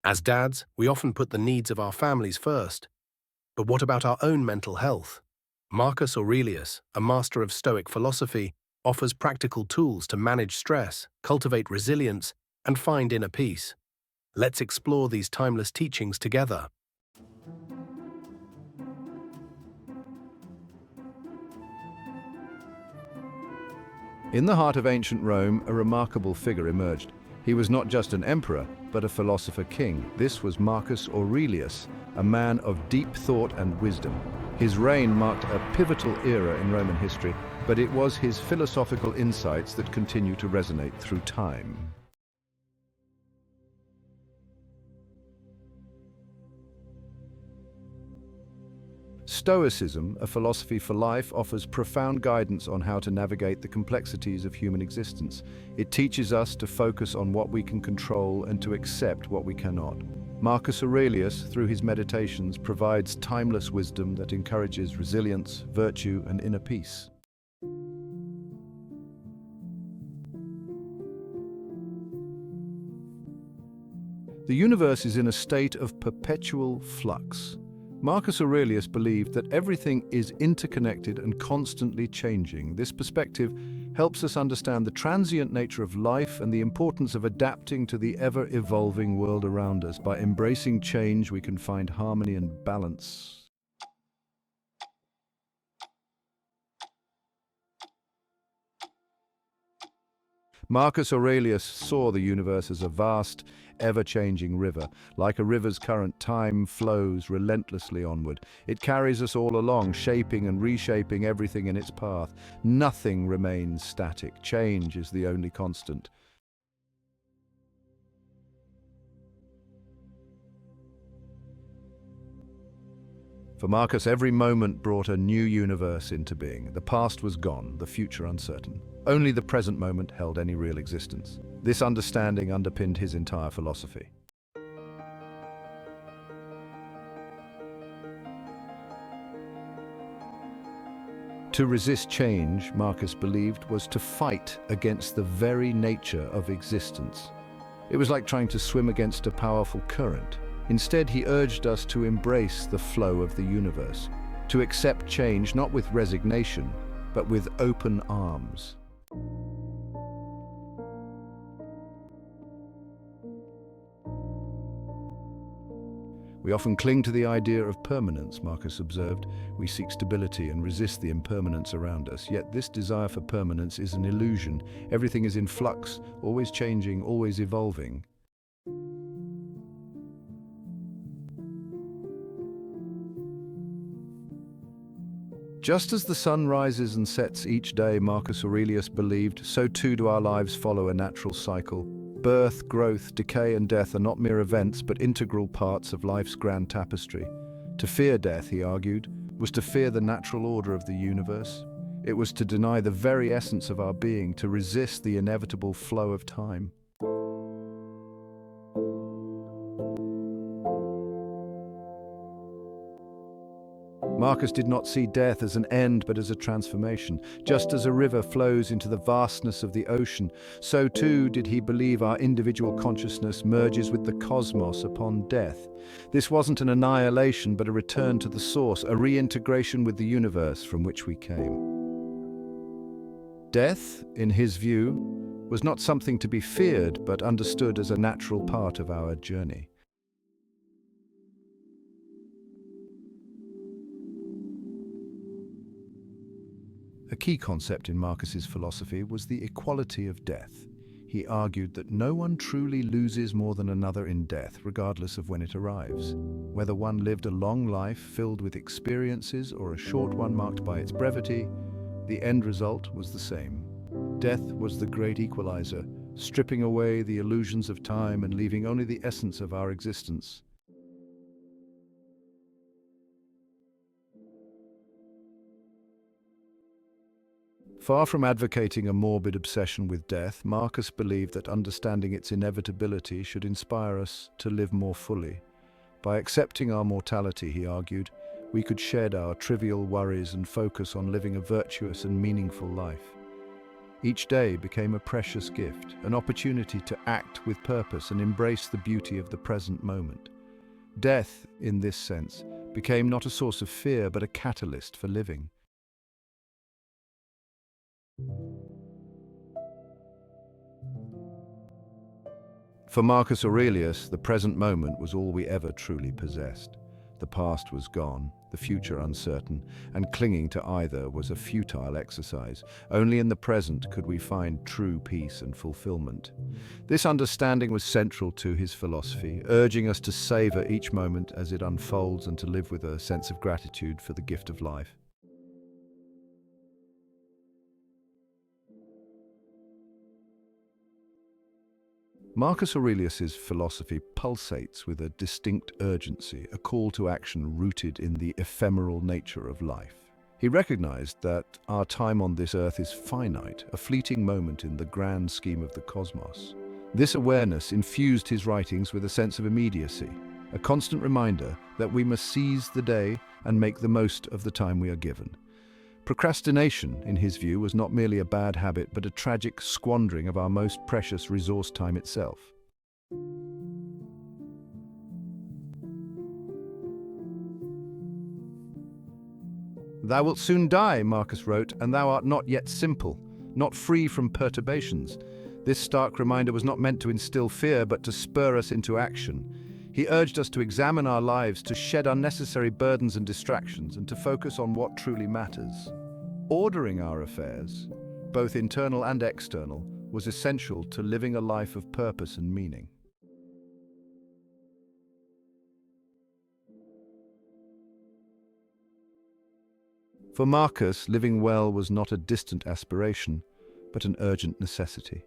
As dads, we often put the needs of our families first. But what about our own mental health? Marcus Aurelius, a master of Stoic philosophy, offers practical tools to manage stress, cultivate resilience, and find inner peace. Let's explore these timeless teachings together. In the heart of ancient Rome, a remarkable figure emerged. He was not just an emperor, but a philosopher king. This was Marcus Aurelius, a man of deep thought and wisdom. His reign marked a pivotal era in Roman history, but it was his philosophical insights that continue to resonate through time. Stoicism, a philosophy for life, offers profound guidance on how to navigate the complexities of human existence. It teaches us to focus on what we can control and to accept what we cannot. Marcus Aurelius, through his meditations, provides timeless wisdom that encourages resilience, virtue, and inner peace. The universe is in a state of perpetual flux. Marcus Aurelius believed that everything is interconnected and constantly changing. This perspective helps us understand the transient nature of life and the importance of adapting to the ever-evolving world around us. By embracing change, we can find harmony and balance. Marcus Aurelius saw the universe as a vast, ever-changing river. Like a river's current, time flows relentlessly onward. It carries us all along, shaping and reshaping everything in its path. Nothing remains static. Change is the only constant. For Marcus, every moment brought a new universe into being. The past was gone, the future uncertain. Only the present moment held any real existence. This understanding underpinned his entire philosophy. To resist change, Marcus believed, was to fight against the very nature of existence. It was like trying to swim against a powerful current. Instead, he urged us to embrace the flow of the universe, to accept change not with resignation, but with open arms. We often cling to the idea of permanence, Marcus observed. We seek stability and resist the impermanence around us. Yet this desire for permanence is an illusion. Everything is in flux, always changing, always evolving. Just as the sun rises and sets each day, Marcus Aurelius believed, so too do our lives follow a natural cycle. Birth, growth, decay, and death are not mere events, but integral parts of life's grand tapestry. To fear death, he argued, was to fear the natural order of the universe. It was to deny the very essence of our being, to resist the inevitable flow of time. Marcus did not see death as an end, but as a transformation. Just as a river flows into the vastness of the ocean, so too did he believe our individual consciousness merges with the cosmos upon death. This wasn't an annihilation, but a return to the source, a reintegration with the universe from which we came. Death, in his view, was not something to be feared, but understood as a natural part of our journey. A key concept in Marcus's philosophy was the equality of death. He argued that no one truly loses more than another in death, regardless of when it arrives. Whether one lived a long life filled with experiences or a short one marked by its brevity, the end result was the same. Death was the great equalizer, stripping away the illusions of time and leaving only the essence of our existence. Far from advocating a morbid obsession with death, Marcus believed that understanding its inevitability should inspire us to live more fully. By accepting our mortality, he argued, we could shed our trivial worries and focus on living a virtuous and meaningful life. Each day became a precious gift, an opportunity to act with purpose and embrace the beauty of the present moment. Death, in this sense, became not a source of fear but a catalyst for living. For Marcus Aurelius, the present moment was all we ever truly possessed. The past was gone, the future uncertain, and clinging to either was a futile exercise. Only in the present could we find true peace and fulfillment. This understanding was central to his philosophy, urging us to savor each moment as it unfolds and to live with a sense of gratitude for the gift of life. Marcus Aurelius's philosophy pulsates with a distinct urgency, a call to action rooted in the ephemeral nature of life. He recognized that our time on this earth is finite, a fleeting moment in the grand scheme of the cosmos. This awareness infused his writings with a sense of immediacy, a constant reminder that we must seize the day and make the most of the time we are given. Procrastination, in his view, was not merely a bad habit, but a tragic squandering of our most precious resource, time itself. "Thou wilt soon die," Marcus wrote, "and thou art not yet simple, not free from perturbations." This stark reminder was not meant to instill fear, but to spur us into action. He urged us to examine our lives, to shed unnecessary burdens and distractions, and to focus on what truly matters. Ordering our affairs, both internal and external, was essential to living a life of purpose and meaning. For Marcus, living well was not a distant aspiration, but an urgent necessity.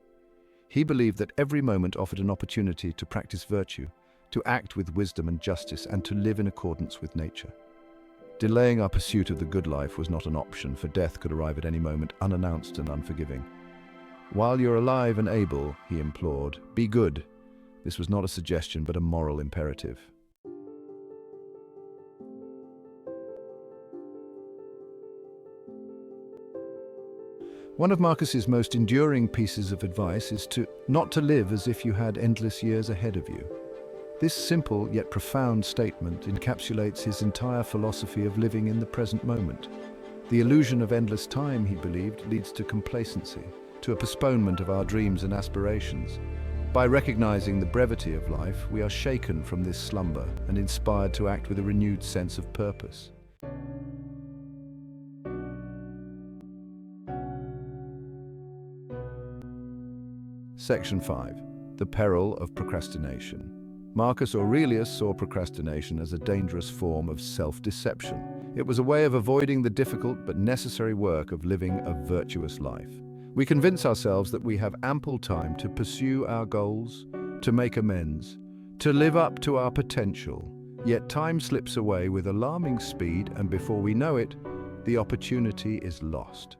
He believed that every moment offered an opportunity to practice virtue, to act with wisdom and justice, and to live in accordance with nature. Delaying our pursuit of the good life was not an option, for death could arrive at any moment, unannounced and unforgiving. "While you're alive and able," he implored, "be good." This was not a suggestion, but a moral imperative. One of Marcus's most enduring pieces of advice is not to live as if you had endless years ahead of you. This simple yet profound statement encapsulates his entire philosophy of living in the present moment. The illusion of endless time, he believed, leads to complacency, to a postponement of our dreams and aspirations. By recognizing the brevity of life, we are shaken from this slumber and inspired to act with a renewed sense of purpose. Section 5. The Peril of Procrastination. Marcus Aurelius saw procrastination as a dangerous form of self-deception. It was a way of avoiding the difficult but necessary work of living a virtuous life. We convince ourselves that we have ample time to pursue our goals, to make amends, to live up to our potential. Yet time slips away with alarming speed, and before we know it, the opportunity is lost.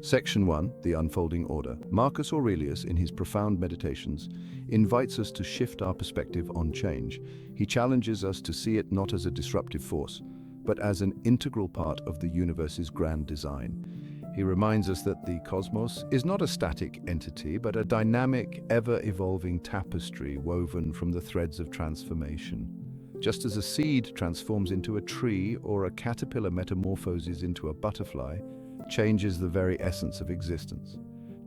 Section 1. The Unfolding Order. Marcus Aurelius, in his profound meditations, invites us to shift our perspective on change. He challenges us to see it not as a disruptive force, but as an integral part of the universe's grand design. He reminds us that the cosmos is not a static entity, but a dynamic, ever-evolving tapestry woven from the threads of transformation. Just as a seed transforms into a tree or a caterpillar metamorphoses into a butterfly, change is the very essence of existence.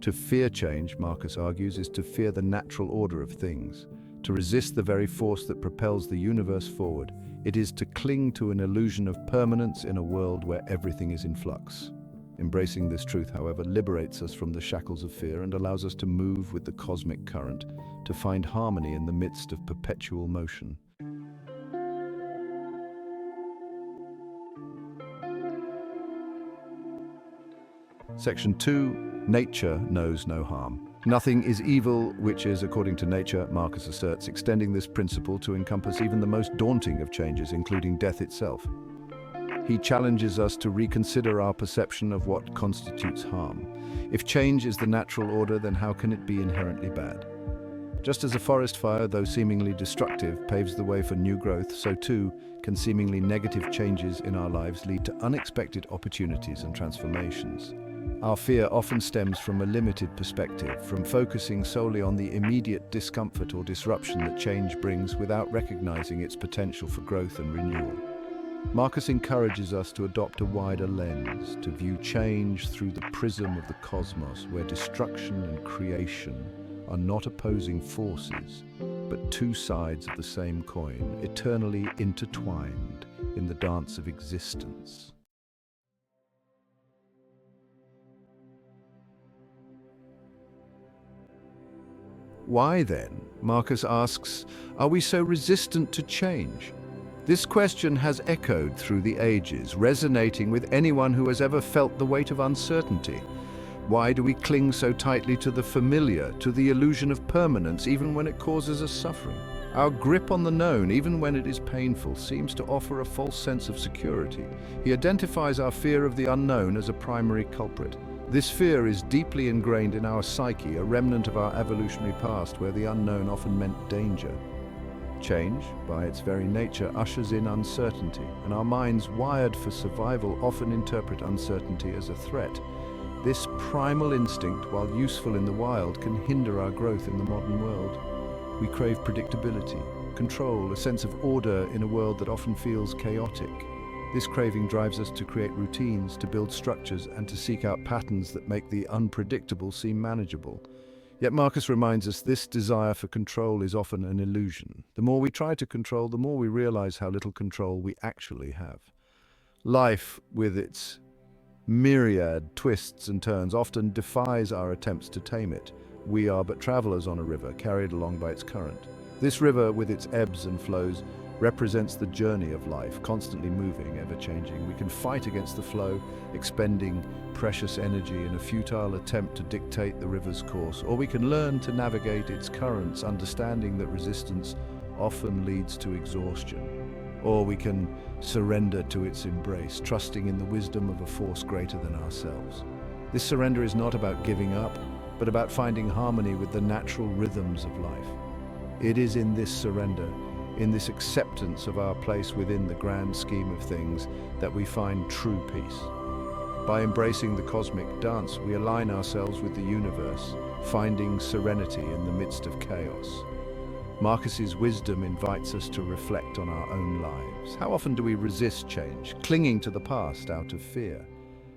To fear change, Marcus argues, is to fear the natural order of things. To resist the very force that propels the universe forward, it is to cling to an illusion of permanence in a world where everything is in flux. Embracing this truth, however, liberates us from the shackles of fear and allows us to move with the cosmic current, to find harmony in the midst of perpetual motion. Section 2. Nature knows no harm. Nothing is evil which is according to nature, Marcus asserts, extending this principle to encompass even the most daunting of changes, including death itself. He challenges us to reconsider our perception of what constitutes harm. If change is the natural order, then how can it be inherently bad? Just as a forest fire, though seemingly destructive, paves the way for new growth, so too can seemingly negative changes in our lives lead to unexpected opportunities and transformations. Our fear often stems from a limited perspective, from focusing solely on the immediate discomfort or disruption that change brings without recognizing its potential for growth and renewal. Marcus encourages us to adopt a wider lens, to view change through the prism of the cosmos, where destruction and creation are not opposing forces, but two sides of the same coin, eternally intertwined in the dance of existence. Why then, Marcus asks, are we so resistant to change? This question has echoed through the ages, resonating with anyone who has ever felt the weight of uncertainty. Why do we cling so tightly to the familiar, to the illusion of permanence, even when it causes us suffering? Our grip on the known, even when it is painful, seems to offer a false sense of security. He identifies our fear of the unknown as a primary culprit. This fear is deeply ingrained in our psyche, a remnant of our evolutionary past where the unknown often meant danger. Change, by its very nature, ushers in uncertainty, and our minds wired for survival often interpret uncertainty as a threat. This primal instinct, while useful in the wild, can hinder our growth in the modern world. We crave predictability, control, a sense of order in a world that often feels chaotic. This craving drives us to create routines, to build structures, and to seek out patterns that make the unpredictable seem manageable. Yet Marcus reminds us this desire for control is often an illusion. The more we try to control, the more we realize how little control we actually have. Life, with its myriad twists and turns, often defies our attempts to tame it. We are but travelers on a river, carried along by its current. This river, with its ebbs and flows, represents the journey of life, constantly moving, ever-changing. We can fight against the flow, expending precious energy in a futile attempt to dictate the river's course, or we can learn to navigate its currents, understanding that resistance often leads to exhaustion. Or we can surrender to its embrace, trusting in the wisdom of a force greater than ourselves. This surrender is not about giving up, but about finding harmony with the natural rhythms of life. It is in this surrender, in this acceptance of our place within the grand scheme of things, that we find true peace. By embracing the cosmic dance, we align ourselves with the universe, finding serenity in the midst of chaos. Marcus's wisdom invites us to reflect on our own lives. How often do we resist change, clinging to the past out of fear?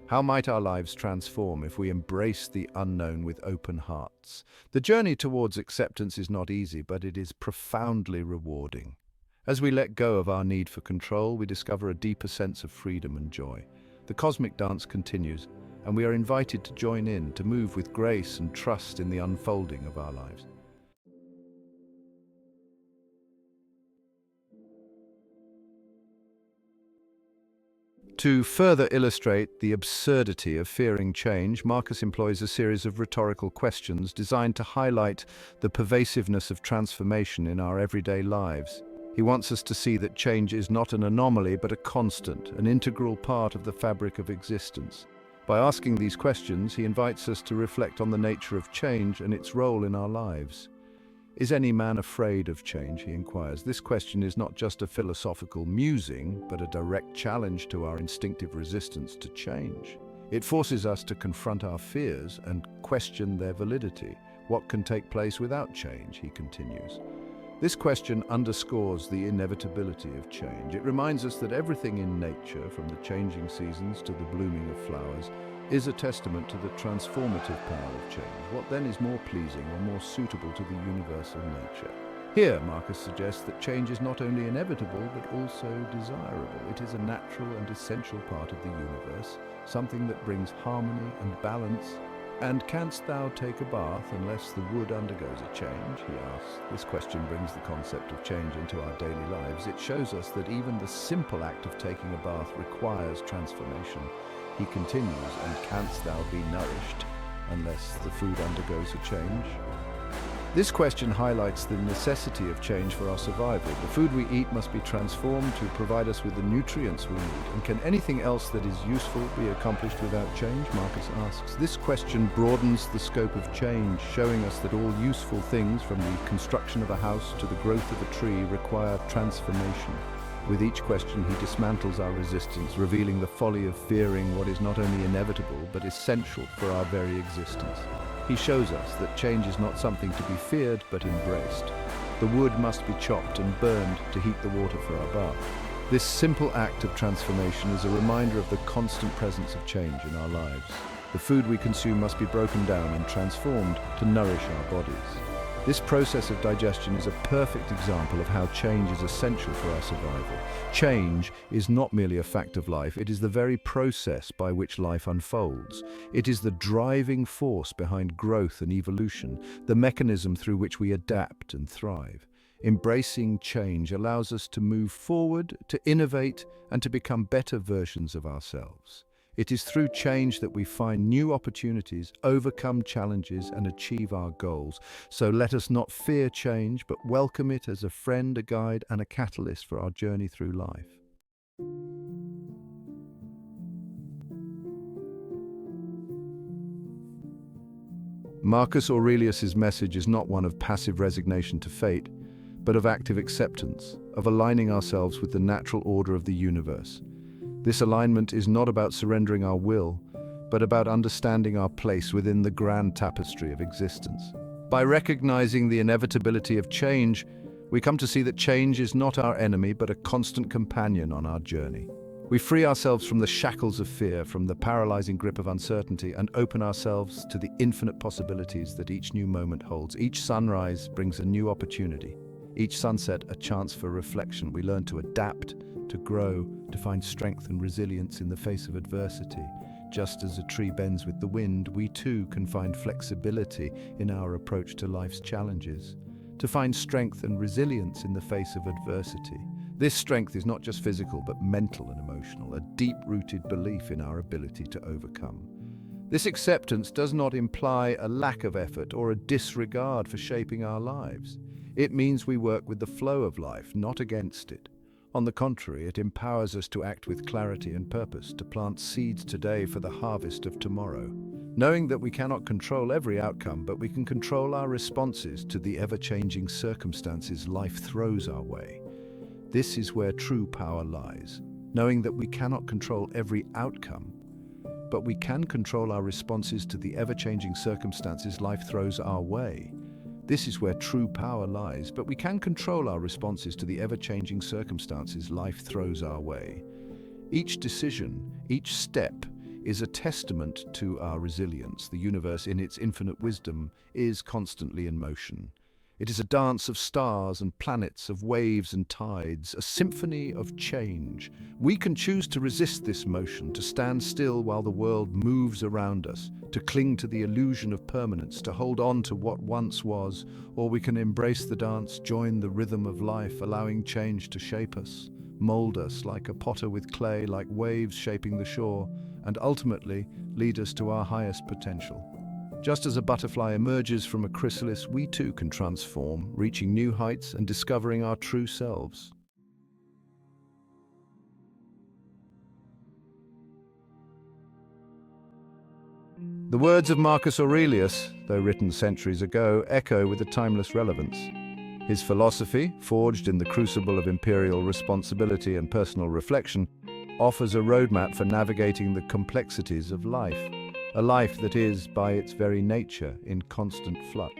How might our lives transform if we embrace the unknown with open hearts? The journey towards acceptance is not easy, but it is profoundly rewarding. As we let go of our need for control, we discover a deeper sense of freedom and joy. The cosmic dance continues, and we are invited to join in, to move with grace and trust in the unfolding of our lives. To further illustrate the absurdity of fearing change, Marcus employs a series of rhetorical questions designed to highlight the pervasiveness of transformation in our everyday lives. He wants us to see that change is not an anomaly, but a constant, an integral part of the fabric of existence. By asking these questions, he invites us to reflect on the nature of change and its role in our lives. Is any man afraid of change, he inquires. This question is not just a philosophical musing, but a direct challenge to our instinctive resistance to change. It forces us to confront our fears and question their validity. What can take place without change, he continues. This question underscores the inevitability of change. It reminds us that everything in nature, from the changing seasons to the blooming of flowers, is a testament to the transformative power of change. What then is more pleasing or more suitable to the universal nature? Here, Marcus suggests that change is not only inevitable, but also desirable. It is a natural and essential part of the universe, something that brings harmony and balance. And canst thou take a bath unless the wood undergoes a change, he asks. This question brings the concept of change into our daily lives. It shows us that even the simple act of taking a bath requires transformation. He continues, and canst thou be nourished unless the food undergoes a change? This question highlights the necessity of change for our survival. The food we eat must be transformed to provide us with the nutrients we need. And can anything else that is useful be accomplished without change? Marcus asks. This question broadens the scope of change, showing us that all useful things, from the construction of a house to the growth of a tree, require transformation. With each question, he dismantles our resistance, revealing the folly of fearing what is not only inevitable, but essential for our very existence. He shows us that change is not something to be feared, but embraced. The wood must be chopped and burned to heat the water for our bath. This simple act of transformation is a reminder of the constant presence of change in our lives. The food we consume must be broken down and transformed to nourish our bodies. This process of digestion is a perfect example of how change is essential for our survival. Change is not merely a fact of life, it is the very process by which life unfolds. It is the driving force behind growth and evolution, the mechanism through which we adapt and thrive. Embracing change allows us to move forward, to innovate, and to become better versions of ourselves. It is through change that we find new opportunities, overcome challenges, and achieve our goals. So let us not fear change, but welcome it as a friend, a guide, and a catalyst for our journey through life. Marcus Aurelius's message is not one of passive resignation to fate, but of active acceptance, of aligning ourselves with the natural order of the universe. This alignment is not about surrendering our will, but about understanding our place within the grand tapestry of existence. By recognizing the inevitability of change, we come to see that change is not our enemy, but a constant companion on our journey. We free ourselves from the shackles of fear, from the paralyzing grip of uncertainty, and open ourselves to the infinite possibilities that each new moment holds. Each sunrise brings a new opportunity. Each sunset, a chance for reflection. We learn to adapt, to grow, to find strength and resilience in the face of adversity. Just as a tree bends with the wind, we too can find flexibility in our approach to life's challenges, to find strength and resilience in the face of adversity. This strength is not just physical, but mental and emotional, a deep-rooted belief in our ability to overcome. This acceptance does not imply a lack of effort or a disregard for shaping our lives. It means we work with the flow of life, not against it. On the contrary, it empowers us to act with clarity and purpose, to plant seeds today for the harvest of tomorrow. Knowing that we cannot control every outcome, but we can control our responses to the ever-changing circumstances life throws our way. This is where true power lies. Knowing that we cannot control every outcome, but we can control our responses to the ever-changing circumstances life throws our way. This is where true power lies, but we can control our responses to the ever-changing circumstances life throws our way. Each decision, each step, is a testament to our resilience. The universe, in its infinite wisdom, is constantly in motion. It is a dance of stars and planets, of waves and tides, a symphony of change. We can choose to resist this motion, to stand still while the world moves around us, to cling to the illusion of permanence, to hold on to what once was, or we can embrace the dance, join the rhythm of life, allowing change to shape us, mold us like a potter with clay, like waves shaping the shore, and ultimately lead us to our highest potential. Just as a butterfly emerges from a chrysalis, we too can transform, reaching new heights and discovering our true selves. The words of Marcus Aurelius, though written centuries ago, echo with a timeless relevance. His philosophy, forged in the crucible of imperial responsibility and personal reflection, offers a roadmap for navigating the complexities of life. A life that is, by its very nature, in constant flux.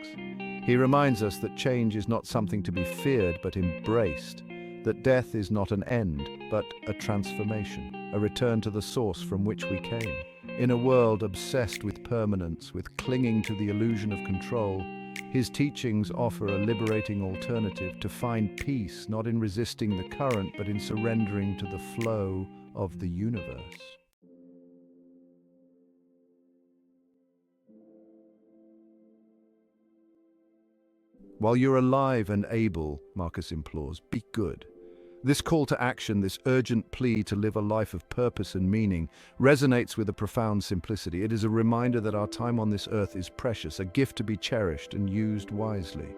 He reminds us that change is not something to be feared but embraced, that death is not an end but a transformation, a return to the source from which we came. In a world obsessed with permanence, with clinging to the illusion of control, his teachings offer a liberating alternative to find peace not in resisting the current but in surrendering to the flow of the universe. While you're alive and able, Marcus implores, be good. This call to action, this urgent plea to live a life of purpose and meaning, resonates with a profound simplicity. It is a reminder that our time on this earth is precious, a gift to be cherished and used wisely.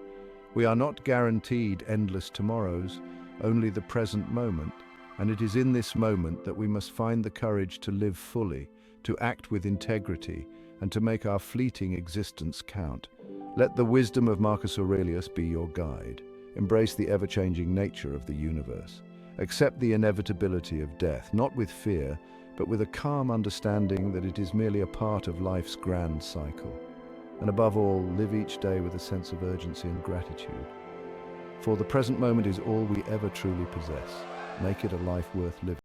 We are not guaranteed endless tomorrows, only the present moment, and it is in this moment that we must find the courage to live fully, to act with integrity, and to make our fleeting existence count. Let the wisdom of Marcus Aurelius be your guide. Embrace the ever-changing nature of the universe. Accept the inevitability of death, not with fear, but with a calm understanding that it is merely a part of life's grand cycle. And above all, live each day with a sense of urgency and gratitude. For the present moment is all we ever truly possess. Make it a life worth living.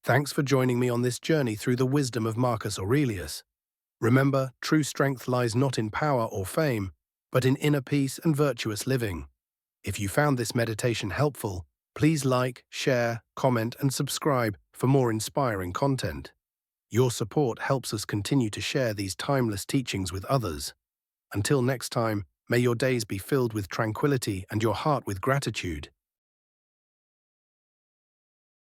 Thanks for joining me on this journey through the wisdom of Marcus Aurelius. Remember, true strength lies not in power or fame, but in inner peace and virtuous living. If you found this meditation helpful, please like, share, comment, and subscribe for more inspiring content. Your support helps us continue to share these timeless teachings with others. Until next time, may your days be filled with tranquility and your heart with gratitude.